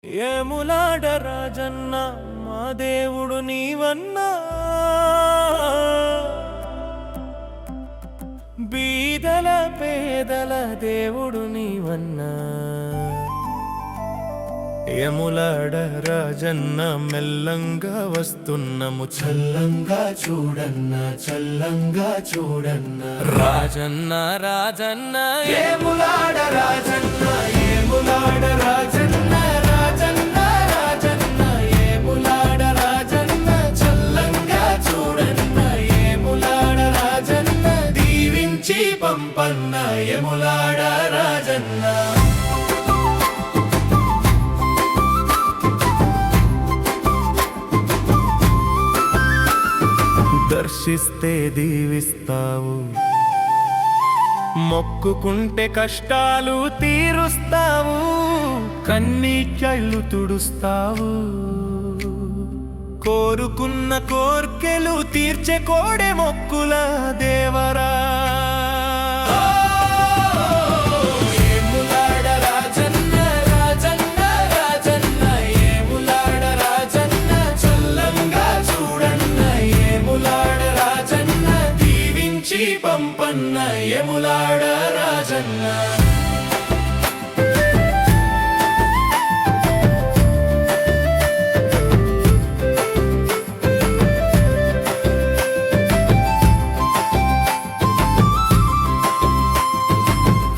ఏములాడ రాజన్న మా దేవుడు నీవన్నా, బీదల పేదల దేవుడు నీవన్నా. యములాడ రాజన్న మెల్లంగా వస్తున్నాము, చల్లంగా చూడన్నా చల్లంగా చూడన్నా. రాజన్న రాజన్న ఏములాడ రాజన్న, ఏములాడ రాజన్న రాజన్న రాజన్న, ఏములాడ రాజన్న చల్లంగా చూడన్న. ఏములాడ రాజన్న దీవించి పంపన్న, యములాడ రాజన్న. దర్శిస్తే దీవిస్తావు, మొక్కుకుంటే కష్టాలు తీరుస్తావు, కన్నీళ్ళు తుడుస్తావు, కోరుకున్న కోర్కెలు తీర్చే కోడె మొక్కుల దేవరా. పంపన్న యములాడ రాజన్న.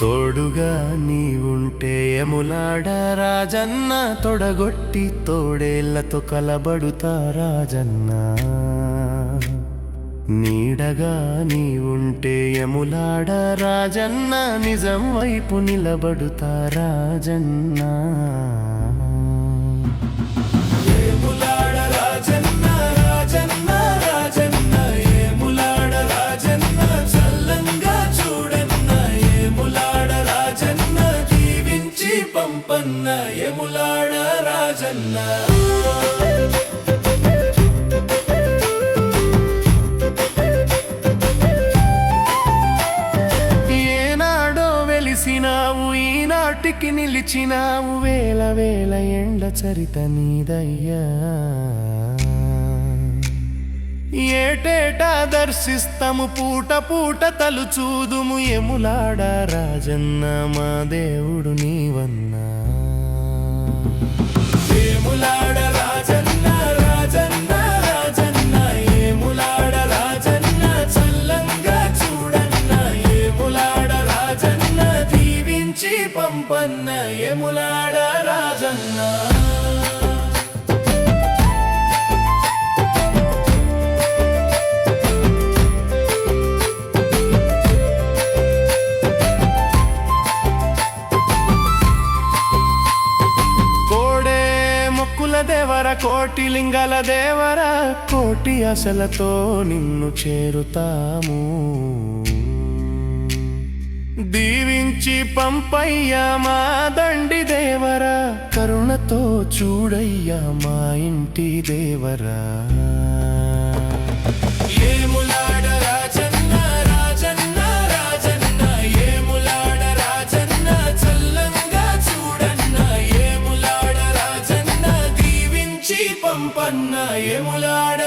తోడుగా నీవుంటే యములాడ రాజన్న, తొడగొట్టి తోడేళ్లతో కలబడుతా రాజన్న. నీడగా నీవుంటే యములాడ రాజన్న, నిజం వైపు నిలబడుతా రాజన్న. ఏములాడ రాజన్న రాజన్న రాజన్న, ఏములాడ రాజన్న చల్లంగా చూడన్న. ఏములాడ రాజన్న దీవించి పంపన్న, యములాడ రాజన్న. ఈనాటికి నిలిచినావు, వేల వేల ఎండ చరిత నీదయ్యా. ఏటేటా దర్శిస్తాము, పూట పూట తలుచూదుము, యములాడ రాజన్న మా దేవుడు నీవన్నా. ఏములాడ రాజన్న రాజన్న రాజన్న, ఏములాడ రాజన్న చల్లంగా చూడన్న. ఏములాడ రాజన్న దీవించి పంపన్న, యములాడ రాజన్న. కోడే మొక్కుల దేవర, కోటి లింగాల దేవర, కోటి ఆశలతో నిన్ను చేరుతాము. దీవించి పంపయ్యా మా దండి దేవరా, కరుణతో చూడయ్యా మా ఇంటి దేవరా. ఏములాడ రాజన్న రాజన్న రాజన్న, ఏములాడ రాజన్న చల్లంగా చూడన్న. ఏములాడ రాజన్న దీవించి పంపన్న, యములాడ